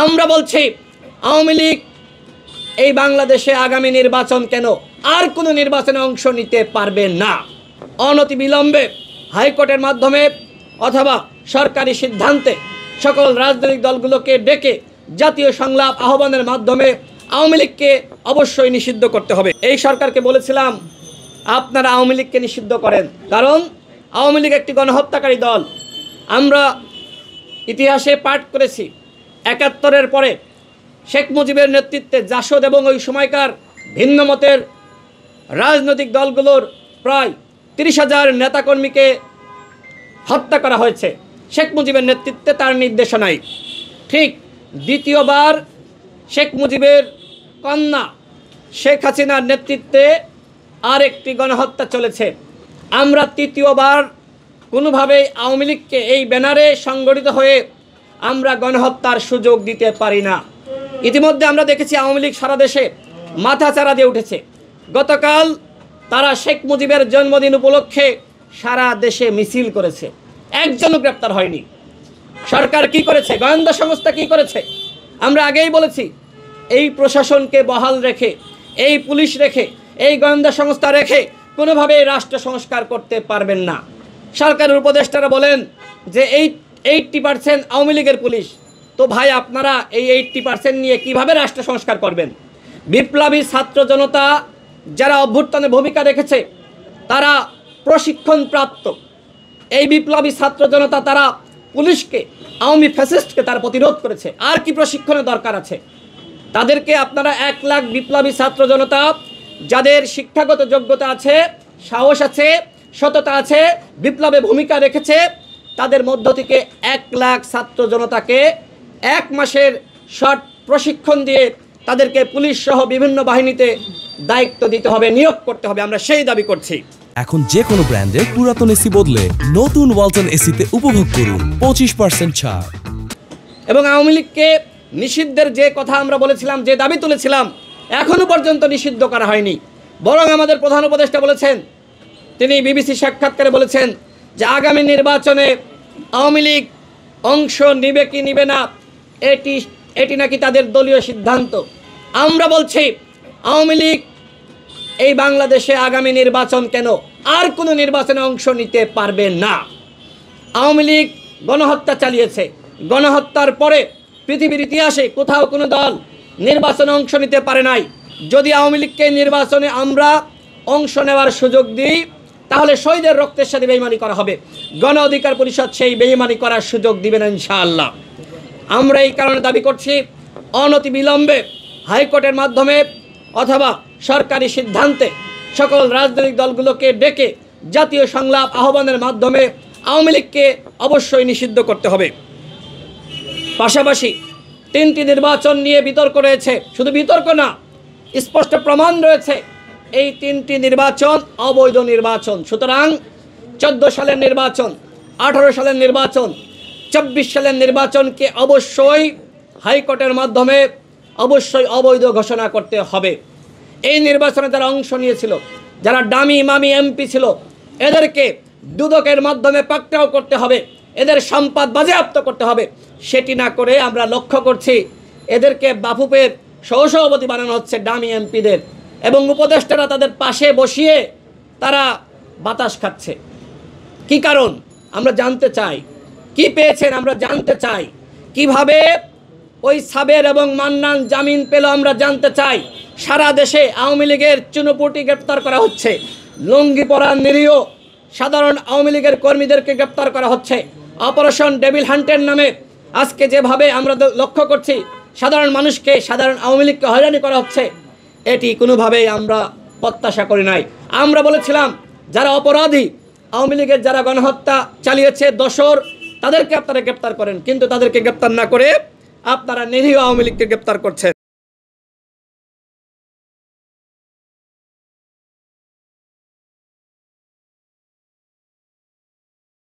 আমরা বলছি আওয়ামী লীগ এই বাংলাদেশে আগামী নির্বাচন কেন আর কোনো নির্বাচনে অংশ নিতে পারবে না। অনতিবিলম্বে হাইকোর্টের মাধ্যমে অথবা সরকারি সিদ্ধান্তে সকল রাজনৈতিক দলগুলোকে ডেকে জাতীয় সংলাপ আহ্বানের মাধ্যমে আওয়ামী লীগকে অবশ্যই নিষিদ্ধ করতে হবে। এই সরকারকে বলেছিলাম আপনারা আওয়ামী লীগকে নিষিদ্ধ করেন, কারণ আওয়ামী লীগ একটি গণহত্যাকারী দল। আমরা ইতিহাসে পাঠ করেছি ৭১-এর পরে শেখ মুজিবের নেতৃত্বে জাসদ এবং ওই সময়কার ভিন্ন মতের রাজনৈতিক দলগুলোর প্রায় ৩০,০০০ নেতাকর্মীকে হত্যা করা হয়েছে শেখ মুজিবের নেতৃত্বে, তার নির্দেশনায়। ঠিক দ্বিতীয়বার শেখ মুজিবের কন্যা শেখ হাসিনার নেতৃত্বে আরেকটি গণহত্যা চলেছে। আমরা তৃতীয়বার কোনোভাবেই আওয়ামী লীগকে এই ব্যানারে সংগঠিত হয়ে আমরা গণহত্যার সুযোগ দিতে পারি না। ইতিমধ্যে আমরা দেখেছি আওয়ামী লীগ সারা দেশে মাথাচাড়া দিয়ে উঠেছে। গতকাল তারা শেখ মুজিবের জন্মদিন উপলক্ষে সারা দেশে মিছিল করেছে, একজনও গ্রেপ্তার হয়নি। সরকার কি করেছে? গোয়েন্দা সংস্থা কি করেছে? আমরা আগেই বলেছি এই প্রশাসনকে বহাল রেখে, এই পুলিশ রেখে, এই গোয়েন্দা সংস্থা রেখে কোনোভাবেই রাষ্ট্র সংস্কার করতে পারবেন না। সরকারের উপদেষ্টারা বলেন যে 80% আওয়ামী লীগের পুলিশ। তো ভাই, আপনারা এই 80% নিয়ে কিভাবে রাষ্ট্র সংস্কার করবেন? বিপ্লবী ছাত্র জনতা যারা অভ্যুত্থানে ভূমিকা রেখেছে তারা প্রশিক্ষণপ্রাপ্ত। এই বিপ্লবী ছাত্র জনতা তারা পুলিশকে, আওয়ামী ফ্যাসিস্টকে তারা প্রতিরোধ করেছে। আর কি প্রশিক্ষণের দরকার আছে? তাদেরকে আপনারা 1 লাখ বিপ্লবী ছাত্র জনতা যাদের শিক্ষাগত যোগ্যতা আছে, সাহস আছে, সততা আছে, বিপ্লবে ভূমিকা রেখেছে, তাদের মধ্য থেকে 1 লাখ ছাত্র জনতাকে 1 মাসের শর্ট প্রশিক্ষণ দিয়ে তাদেরকে পুলিশ সহ বিভিন্ন বাহিনীতে দায়িত্ব দিতে হবে, নিয়োগ করতে হবে। আমরা সেই দাবি করছি। এখন যে কোনো ব্র্যান্ডের পুরাতন এসি বদলে নতুন ওয়ালটন এসিতে উপভোগ করুন 25% ছাড়। এবং আওয়ামী লীগকে নিষিদ্ধের যে কথা আমরা বলেছিলাম, যে দাবি তুলেছিলাম, এখনো পর্যন্ত নিষিদ্ধ করা হয়নি। বরং আমাদের প্রধান উপদেষ্টা বলেছেন, তিনি বিবিসি সাক্ষাৎকারে বলেছেন যে আগামী নির্বাচনে আওয়ামী লীগ অংশ নিবে কি নিবে না এটি নাকি তাদের দলীয় সিদ্ধান্ত। আমরা বলছি আওয়ামী লীগ এই বাংলাদেশে আগামী নির্বাচন কেন আর কোনো নির্বাচনে অংশ নিতে পারবে না। আওয়ামী লীগ গণহত্যা চালিয়েছে। গণহত্যার পরে পৃথিবীর ইতিহাসে কোথাও কোনো দল নির্বাচনে অংশ নিতে পারে নাই। যদি আওয়ামী লীগকে নির্বাচনে আমরা অংশ নেওয়ার সুযোগ দিই, তাহলে শহীদের রক্তের সাথে বেইমানি করা হবে। গণ অধিকার পরিষদ সেই বেইমানি করার সুযোগ দিবে না ইনশাআল্লাহ। আমরা এই কারণে দাবি করছি অনতিবিলম্বে হাইকোর্টের মাধ্যমে অথবা সরকারি সিদ্ধান্তে সকল রাজনৈতিক দলগুলোকে ডেকে জাতীয় সংলাপ আহ্বানের মাধ্যমে আওয়ামী লীগকে অবশ্যই নিষিদ্ধ করতে হবে। পাশাপাশি 3টি নির্বাচন নিয়ে বিতর্ক রয়েছে। শুধু বিতর্ক না, স্পষ্ট প্রমাণ রয়েছে এই 3টি নির্বাচন অবৈধ নির্বাচন। সুতরাং 14 সালের নির্বাচন, 18 সালের নির্বাচন, 24 সালের নির্বাচনকে অবশ্যই হাইকোর্টের মাধ্যমে অবশ্যই অবৈধ ঘোষণা করতে হবে। এই নির্বাচনে যারা অংশ নিয়েছিল, যারা ডামি মামি এমপি ছিল, এদেরকে দুদকের মাধ্যমে পাকড়াও করতে হবে, এদের সম্পদ বাজেয়াপ্ত করতে হবে। সেটি না করে আমরা লক্ষ্য করছি এদেরকে বাফুফের সহসভাপতি বানানো হচ্ছে ডামি এমপিদের, এবং উপদেষ্টারা তাদের পাশে বসিয়ে তারা বাতাস খাচ্ছে। কি কারণ আমরা জানতে চাই। কি পেয়েছেন আমরা জানতে চাই। কিভাবে ওই সাবের এবং মান্নান জামিন পেল আমরা জানতে চাই। সারা দেশে আওয়ামী লীগের চুনোপুটি গ্রেপ্তার করা হচ্ছে, লুঙ্গি পরা নিরীহ সাধারণ আওয়ামী লীগের কর্মীদেরকে গ্রেপ্তার করা হচ্ছে। অপারেশন ডেভিল হান্টের নামে আজকে যেভাবে আমরা লক্ষ্য করছি সাধারণ মানুষকে, সাধারণ আওয়ামী লীগকে হয়রানি করা হচ্ছে, এটি কোনোভাবেই আমরা প্রত্যাশা করি নাই। আমরা বলেছিলাম যারা অপরাধী, আওয়ামী লীগের যারা গণহত্যা চালিয়েছে, দোসর, তাদেরকে আপনারা গ্রেপ্তার করেন, কিন্তু তাদেরকে গ্রেপ্তার না করে আপনারা নিরীহ আওয়ামী লীগকে গ্রেপ্তার করছেন।